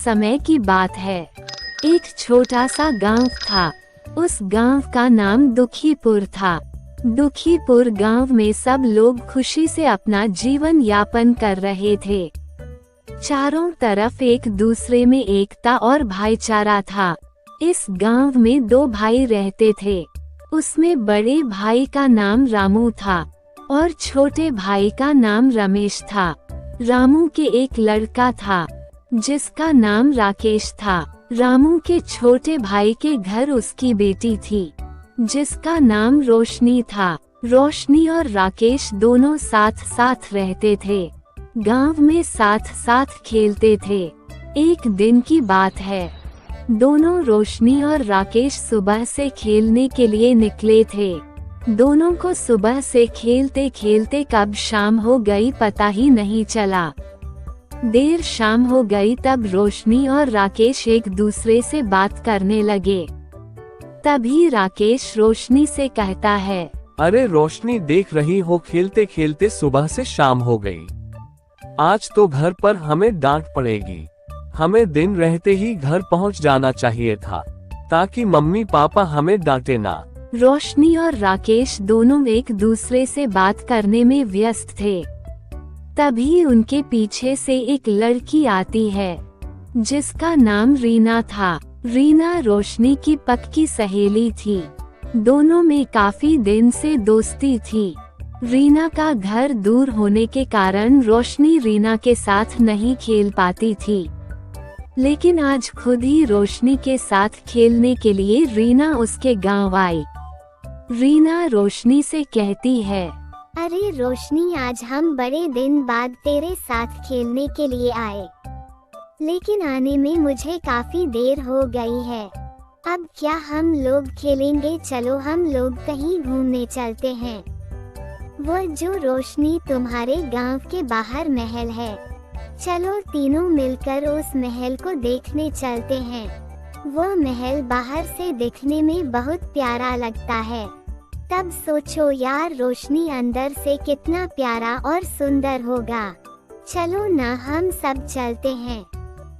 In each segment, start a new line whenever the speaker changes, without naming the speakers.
समय की बात है। एक छोटा सा गांव था। उस गांव का नाम दुखीपुर था। दुखीपुर गांव में सब लोग खुशी से अपना जीवन यापन कर रहे थे। चारों तरफ एक दूसरे में एकता और भाईचारा था। इस गांव में दो भाई रहते थे। उसमें बड़े भाई का नाम रामू था और छोटे भाई का नाम रमेश था। रामू के एक लड़का था जिसका नाम राकेश था। रामू के छोटे भाई के घर उसकी बेटी थी जिसका नाम रोशनी था। रोशनी और राकेश दोनों साथ साथ रहते थे। गांव में साथ साथ खेलते थे। एक दिन की बात है, दोनों रोशनी और राकेश सुबह से खेलने के लिए निकले थे। दोनों को सुबह से खेलते खेलते कब शाम हो गई पता ही नहीं चला। देर शाम हो गई तब रोशनी और राकेश एक दूसरे से बात करने लगे। तभी राकेश रोशनी से कहता है,
अरे रोशनी, देख रही हो खेलते खेलते सुबह से शाम हो गई। आज तो घर पर हमें डांट पड़ेगी। हमें दिन रहते ही घर पहुंच जाना चाहिए था ताकि मम्मी पापा हमें डांटे ना।
रोशनी और राकेश दोनों एक दूसरे से बात करने में व्यस्त थे। तभी उनके पीछे से एक लड़की आती है जिसका नाम रीना था। रीना रोशनी की पक्की सहेली थी। दोनों में काफी दिन से दोस्ती थी। रीना का घर दूर होने के कारण रोशनी रीना के साथ नहीं खेल पाती थी, लेकिन आज खुद ही रोशनी के साथ खेलने के लिए रीना उसके गांव आई। रीना रोशनी से कहती है,
अरे रोशनी, आज हम बड़े दिन बाद तेरे साथ खेलने के लिए आए, लेकिन आने में मुझे काफी देर हो गई है। अब क्या हम लोग खेलेंगे? चलो हम लोग कहीं घूमने चलते हैं। वो जो रोशनी, तुम्हारे गांव के बाहर महल है, चलो तीनों मिलकर उस महल को देखने चलते हैं। वो महल बाहर से दिखने में बहुत प्यारा लगता है। तब सोचो यार, रोशनी अंदर से कितना प्यारा और सुंदर होगा। चलो ना, हम सब चलते हैं।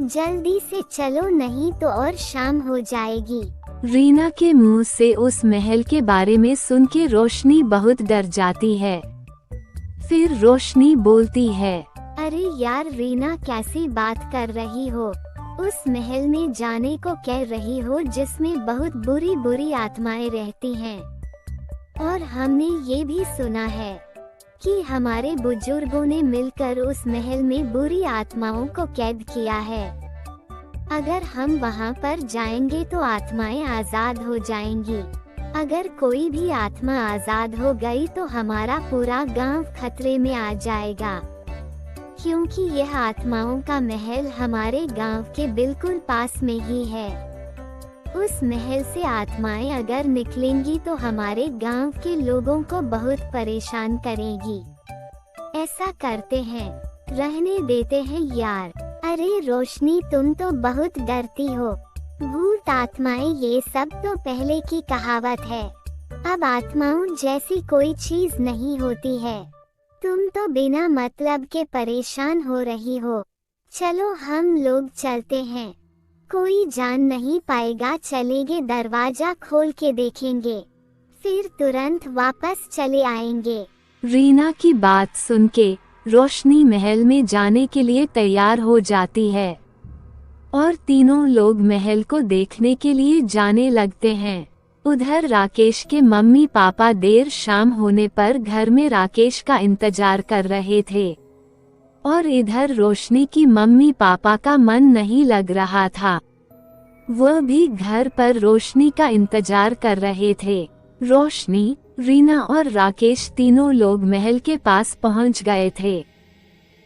जल्दी से चलो, नहीं तो और शाम हो जाएगी।
रीना के मुंह से उस महल के बारे में सुन के रोशनी बहुत डर जाती है। फिर रोशनी बोलती है,
अरे यार रीना, कैसी बात कर रही हो? उस महल में जाने को कह रही हो जिसमें बहुत बुरी बुरी आत्माएं रहती हैं। और हमने ये भी सुना है कि हमारे बुजुर्गों ने मिलकर उस महल में बुरी आत्माओं को कैद किया है। अगर हम वहाँ पर जाएंगे तो आत्माएं आजाद हो जाएंगी। अगर कोई भी आत्मा आजाद हो गई तो हमारा पूरा गांव खतरे में आ जाएगा, क्योंकि यह आत्माओं का महल हमारे गांव के बिल्कुल पास में ही है। उस महल से आत्माएं अगर निकलेंगी तो हमारे गांव के लोगों को बहुत परेशान करेगी। ऐसा करते हैं, रहने देते हैं यार। अरे रोशनी, तुम तो बहुत डरती हो। भूत, आत्माएं, ये सब तो पहले की कहावत है। अब आत्माओं जैसी कोई चीज नहीं होती है। तुम तो बिना मतलब के परेशान हो रही हो। चलो हम लोग चलते हैं, कोई जान नहीं पाएगा। चलेंगे, दरवाजा खोल के देखेंगे, फिर तुरंत वापस चले आएंगे।
रीना की बात सुन के रोशनी महल में जाने के लिए तैयार हो जाती है और तीनों लोग महल को देखने के लिए जाने लगते हैं। उधर राकेश के मम्मी पापा देर शाम होने पर घर में राकेश का इंतजार कर रहे थे और इधर रोशनी की मम्मी पापा का मन नहीं लग रहा था। वह भी घर पर रोशनी का इंतजार कर रहे थे। रोशनी, रीना और राकेश तीनों लोग महल के पास पहुंच गए थे।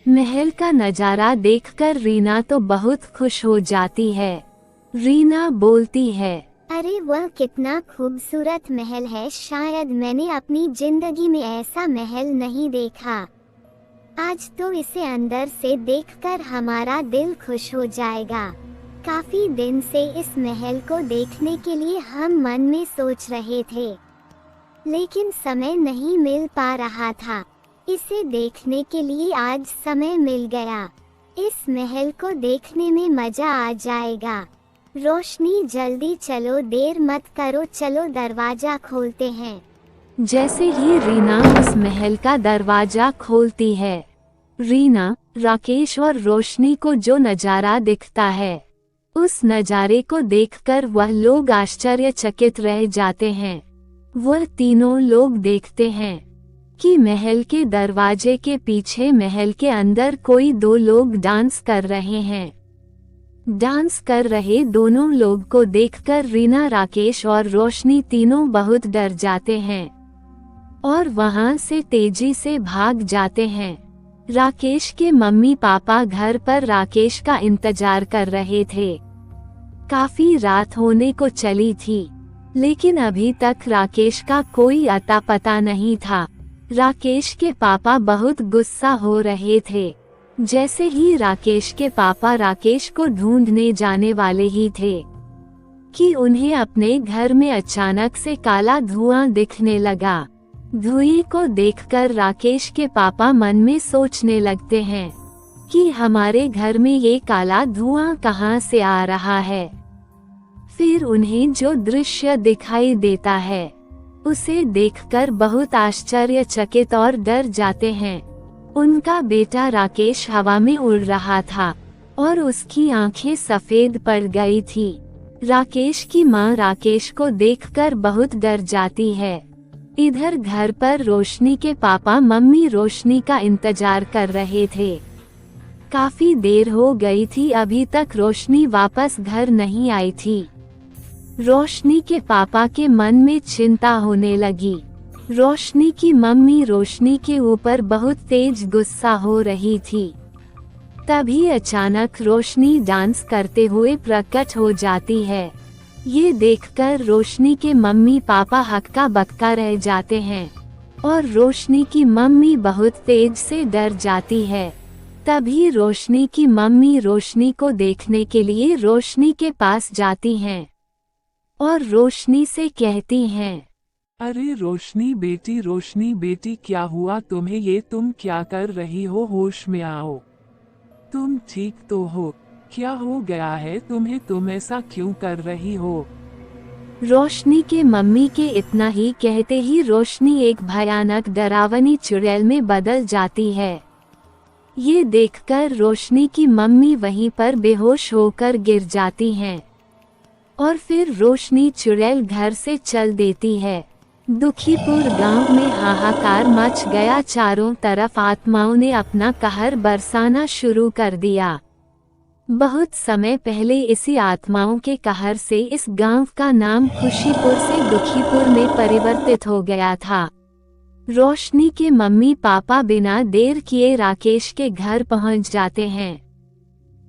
महल का नजारा देखकर रीना तो बहुत खुश हो जाती है। रीना बोलती है,
अरे वह कितना खूबसूरत महल है। शायद मैंने अपनी जिंदगी में ऐसा महल नहीं देखा। आज तो इसे अंदर से देखकर हमारा दिल खुश हो जाएगा। काफी दिन से इस महल को देखने के लिए हम मन में सोच रहे थे, लेकिन समय नहीं मिल पा रहा था। इसे देखने के लिए आज समय मिल गया। इस महल को देखने में मजा आ जाएगा। रोशनी जल्दी चलो, देर मत करो, चलो दरवाजा खोलते हैं।
जैसे ही रीना उस महल का दरवाजा खोलती है, रीना, राकेश और रोशनी को जो नजारा दिखता है, उस नजारे को देखकर वह लोग आश्चर्यचकित रह जाते हैं। वह तीनों लोग देखते हैं कि महल के दरवाजे के पीछे महल के अंदर कोई दो लोग डांस कर रहे हैं। डांस कर रहे दोनों लोग को देखकर रीना, राकेश और रोशनी तीनों बहुत डर जाते हैं और वहां से तेजी से भाग जाते हैं। राकेश के मम्मी पापा घर पर राकेश का इंतजार कर रहे थे। काफी रात होने को चली थी, लेकिन अभी तक राकेश का कोई अता पता नहीं था। राकेश के पापा बहुत गुस्सा हो रहे थे। जैसे ही राकेश के पापा राकेश को ढूंढने जाने वाले ही थे कि उन्हें अपने घर में अचानक से काला धुआं दिखने लगा। धुएं को देखकर राकेश के पापा मन में सोचने लगते हैं कि हमारे घर में ये काला धुआं कहाँ से आ रहा है। फिर उन्हें जो दृश्य दिखाई देता है, उसे देखकर बहुत आश्चर्यचकित और डर जाते हैं। उनका बेटा राकेश हवा में उड़ रहा था और उसकी आंखें सफेद पड़ गई थी। राकेश की मां राकेश को देखकर बहुत डर जाती है। इधर घर पर रोशनी के पापा मम्मी रोशनी का इंतजार कर रहे थे। काफी देर हो गई थी, अभी तक रोशनी वापस घर नहीं आई थी। रोशनी के पापा के मन में चिंता होने लगी। रोशनी की मम्मी रोशनी के ऊपर बहुत तेज गुस्सा हो रही थी। तभी अचानक रोशनी डांस करते हुए प्रकट हो जाती है। ये देखकर रोशनी के मम्मी पापा हक्का बक्का रह जाते हैं और रोशनी की मम्मी बहुत तेज से डर जाती है। तभी रोशनी की मम्मी रोशनी को देखने के लिए रोशनी के पास जाती हैं और रोशनी से कहती हैं,
अरे रोशनी बेटी क्या हुआ तुम्हें? ये तुम क्या कर रही हो? होश में आओ, तुम ठीक तो हो? क्या हो गया है तुम्हें? तुम ऐसा क्यों कर रही हो?
रोशनी के मम्मी के इतना ही कहते ही रोशनी एक भयानक डरावनी चुड़ैल में बदल जाती है। ये देखकर रोशनी की मम्मी वहीं पर बेहोश होकर गिर जाती हैं और फिर रोशनी चुड़ैल घर से चल देती है। दुखीपुर गांव में हाहाकार मच गया। चारों तरफ आत्माओं ने अपना कहर बरसाना शुरू कर दिया। बहुत समय पहले इसी आत्माओं के कहर से इस गांव का नाम खुशीपुर से दुखीपुर में परिवर्तित हो गया था। रोशनी के मम्मी पापा बिना देर किए राकेश के घर पहुंच जाते हैं,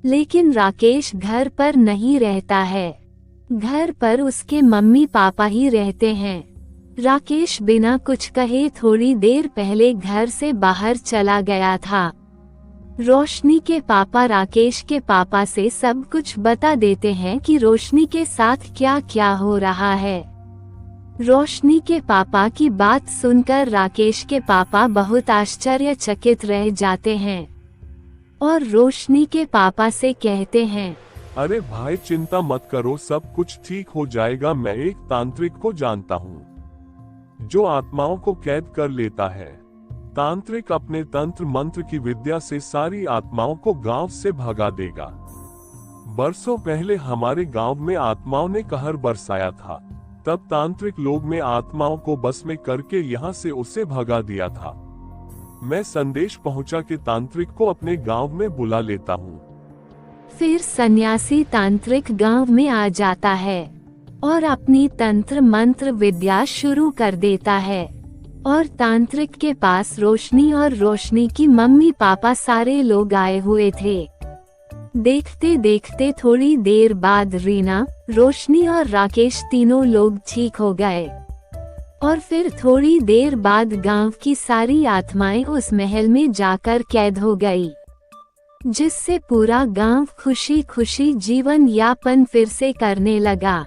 लेकिन राकेश घर पर नहीं रहता है। घर पर उसके मम्मी पापा ही रहते हैं। राकेश बिना कुछ कहे थोड़ी देर पहले घर से बाहर चला गया था। रोशनी के पापा राकेश के पापा से सब कुछ बता देते हैं कि रोशनी के साथ क्या क्या हो रहा है। रोशनी के पापा की बात सुनकर राकेश के पापा बहुत आश्चर्यचकित रह जाते हैं और रोशनी के पापा से कहते हैं,
अरे भाई चिंता मत करो, सब कुछ ठीक हो जाएगा। मैं एक तांत्रिक को जानता हूँ जो आत्माओं को कैद कर लेता है। तांत्रिक अपने तंत्र मंत्र की विद्या से सारी आत्माओं को गांव से भगा देगा। बरसों पहले हमारे गांव में आत्माओं ने कहर बरसाया था, तब तांत्रिक लोग में आत्माओं को बस में करके यहाँ से उसे भगा दिया था। मैं संदेश पहुँचा के तांत्रिक को अपने गांव में बुला लेता हूँ।
फिर सन्यासी तांत्रिक गांव में आ जाता है और अपनी तंत्र मंत्र विद्या शुरू कर देता है और तांत्रिक के पास रोशनी और रोशनी की मम्मी पापा सारे लोग आए हुए थे। देखते देखते थोड़ी देर बाद रीना, रोशनी और राकेश तीनों लोग ठीक हो गए और फिर थोड़ी देर बाद गांव की सारी आत्माएं उस महल में जाकर कैद हो गई, जिससे पूरा गांव खुशी खुशी जीवन यापन फिर से करने लगा।